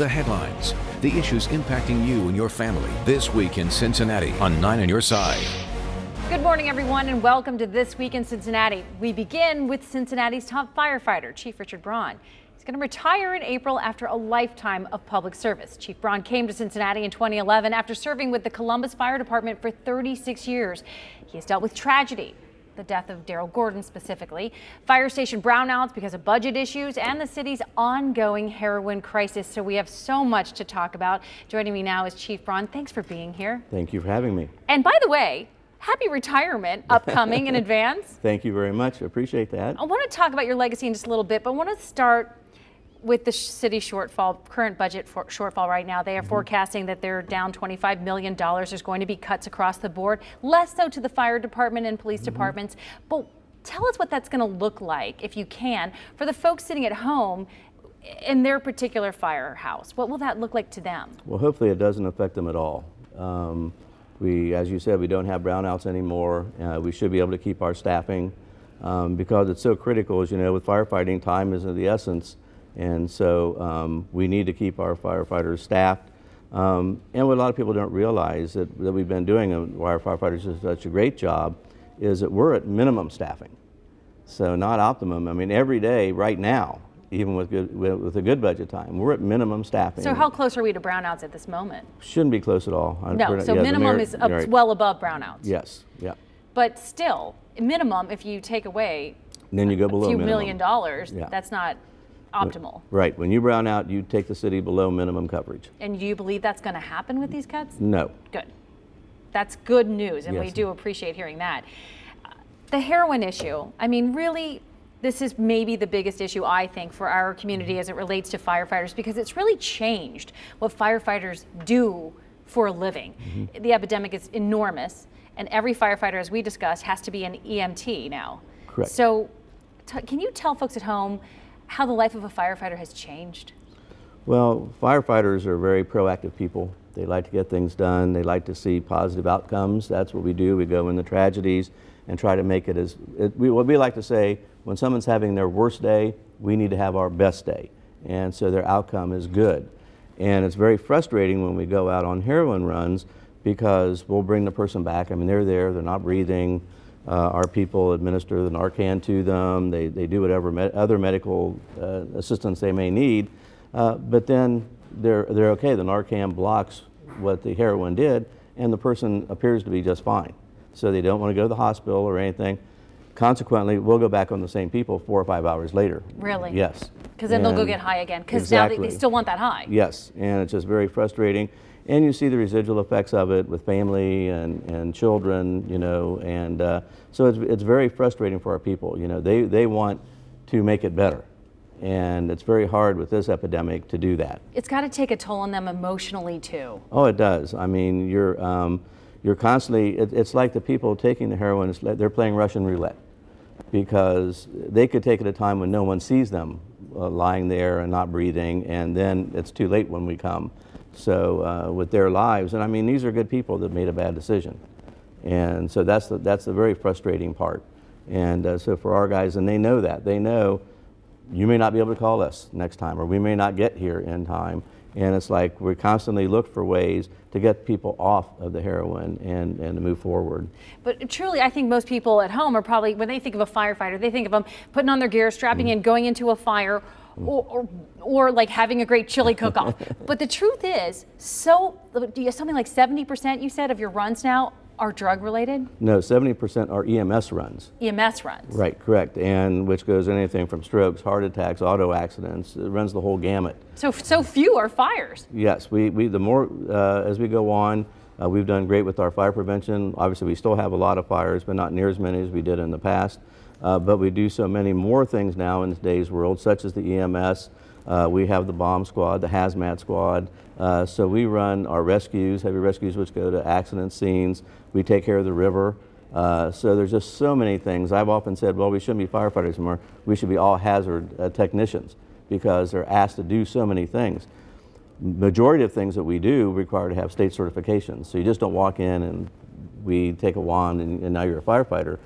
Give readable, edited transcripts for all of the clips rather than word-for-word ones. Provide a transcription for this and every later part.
The headlines, the issues impacting you and your family this week in Cincinnati on 9 on your side. Good morning, everyone, and welcome to This Week in Cincinnati. We begin with Cincinnati's top firefighter, Chief Richard Braun. He's going to retire in April after a lifetime of public service. Chief Braun came to Cincinnati in 2011 after serving with the Columbus Fire Department for 36 years. He has dealt with tragedy, the death of Daryl Gordon specifically, fire station brownouts because of budget issues, and the city's ongoing heroin crisis. So we have so much to talk about. Joining me now is Chief Braun. Thanks for being here. Thank you for having me. And by the way, happy retirement upcoming in advance. Thank you very much. I appreciate that. I want to talk about your legacy in just a little bit, but I want to start with the city shortfall, current budget shortfall right now. They are forecasting that they're down $25 million. There's going to be cuts across the board, less so to the fire department and police departments. But tell us what that's going to look like, if you can, for the folks sitting at home in their particular firehouse. What will that look like to them? Well, hopefully it doesn't affect them at all. As you said, we don't have brownouts anymore. We should be able to keep our staffing because it's so critical. As you know, with firefighting, time is of the essence. And so we need to keep our firefighters staffed. And what a lot of people don't realize that we've been doing, and why our firefighters do such a great job, is that we're at minimum staffing. So not optimum. I mean, every day right now, even with a good budget time, we're at minimum staffing. So how close are we to brownouts at this moment? Shouldn't be close at all. No, so yeah, minimum is up, right. Well above brownouts. Yes, yeah. But still, minimum, if you take away then you go below a few minimum. $1 million, yeah. That's not optimal. Right. When you brown out, you take the city below minimum coverage. And do you believe that's going to happen with these cuts? No. Good. That's good news, and yes. we do appreciate hearing that. The heroin issue, I mean, really, this is maybe the biggest issue, I think, for our community as it relates to firefighters, because it's really changed what firefighters do for a living. The epidemic is enormous, and every firefighter, as we discussed, has to be an EMT now. Correct. So can you tell folks at home how the life of a firefighter has changed? Well, firefighters are very proactive people. They like to get things done. They like to see positive outcomes. That's what we do. We go in the tragedies and try to make it as, what we like to say, when someone's having their worst day, we need to have our best day. And so their outcome is good. And it's very frustrating when we go out on heroin runs because we'll bring the person back. I mean, they're there, they're not breathing. Our people administer the Narcan to them. They do whatever other medical assistance they may need, but then they're okay. The Narcan blocks what the heroin did, and the person appears to be just fine. So they don't want to go to the hospital or anything. Consequently, we'll go back on the same people 4 or 5 hours later. Really? Yes. Because then they'll go get high again, because exactly. Now they still want that high. Yes, and it's just very frustrating. And you see the residual effects of it with family and children, you know, and so it's very frustrating for our people. You know, they want to make it better, and it's very hard with this epidemic to do that. It's got to take a toll on them emotionally too. Oh, it does. I mean, you're constantly. It's like the people taking the heroin. They're playing Russian roulette because they could take it at a time when no one sees them lying there and not breathing, and then it's too late when we come. So with their lives, and I mean, these are good people that made a bad decision, and so that's the very frustrating part. And so for our guys, and they know that, they know you may not be able to call us next time, or we may not get here in time, and it's like we constantly look for ways to get people off of the heroin and to move forward. But truly, I think most people at home are probably, when they think of a firefighter, they think of them putting on their gear, strapping in, going into a fire, or like having a great chili cook-off. But the truth is, something like 70% you said of your runs now are drug related? No, 70% are EMS runs. EMS runs. Right, correct, and which goes anything from strokes, heart attacks, auto accidents. It runs the whole gamut. So few are fires. Yes, the more as we go on, we've done great with our fire prevention. Obviously, we still have a lot of fires, but not near as many as we did in the past. But we do so many more things now in today's world, such as the EMS. We have the bomb squad, the hazmat squad. So we run our rescues, heavy rescues, which go to accident scenes. We take care of the river. So there's just so many things. I've often said, well, we shouldn't be firefighters anymore. We should be all hazard technicians because they're asked to do so many things. Majority of things that we do require to have state certifications. So you just don't walk in and we take a wand and now you're a firefighter.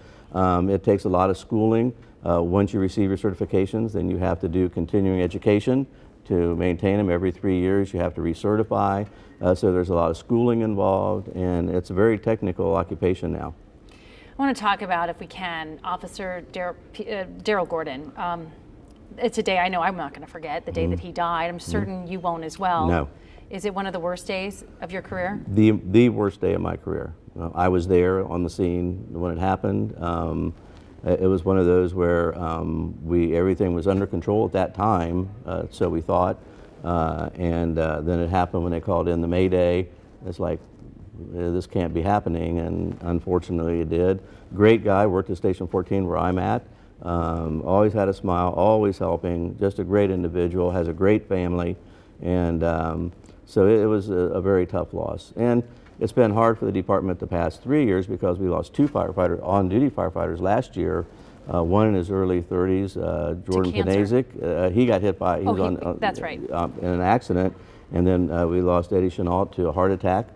It takes a lot of schooling. Once you receive your certifications, then you have to do continuing education to maintain them. Every 3 years you have to recertify. So there's a lot of schooling involved, and it's a very technical occupation now. I want to talk about, if we can, Officer Daryl Gordon. It's a day I know I'm not going to forget, the day that he died. I'm certain you won't as well. No. Is it one of the worst days of your career? The worst day of my career. I was there on the scene when it happened. It was one of those where everything was under control at that time, so we thought. And then it happened when they called in the Mayday. It's like, this can't be happening, and unfortunately it did. Great guy, worked at Station 14 where I'm at. Always had a smile, always helping, just a great individual, has a great family, and so it was a very tough loss. And it's been hard for the department the past 3 years because we lost 2 firefighters, on-duty firefighters last year. One in his early 30s, Jordan Panazik. He got hit by, that's right, in an accident, and then we lost Eddie Chenault to a heart attack.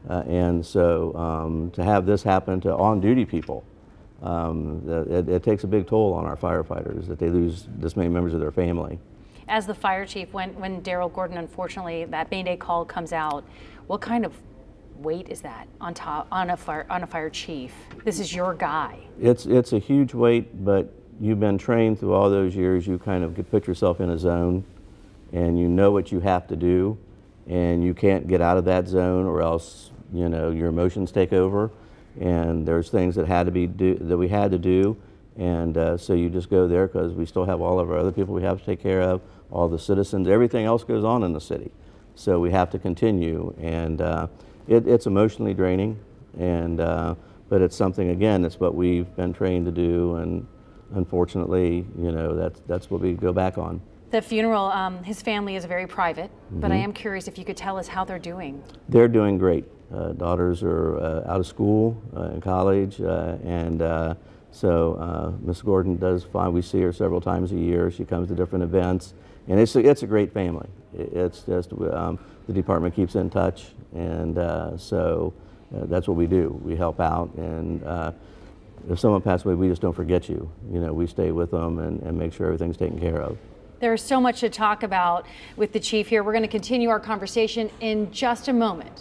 And so to have this happen to on-duty people, it takes a big toll on our firefighters that they lose this many members of their family. As the fire chief, when Daryl Gordon, unfortunately, that Mayday call comes out, what kind of weight is that on a fire chief? This is your guy. It's a huge weight, but you've been trained through all those years. You kind of put yourself in a zone, and you know what you have to do, and you can't get out of that zone, or else your emotions take over. And there's things that we had to do, and so you just go there because we still have all of our other people we have to take care of, all the citizens, everything else goes on in the city. So we have to continue, and it's emotionally draining, and but it's something, again, it's what we've been trained to do, and unfortunately, that's what we go back on. The funeral, his family is very private, but I am curious if you could tell us how they're doing. They're doing great. Daughters are out of school, in college, and so Miss Gordon does fine. We see her several times a year. She comes to different events, and it's a great family. It's just the department keeps in touch, and so that's what we do. We help out, and if someone passes away, we just don't forget you. We stay with them and make sure everything's taken care of. There's so much to talk about with the chief here. We're going to continue our conversation in just a moment.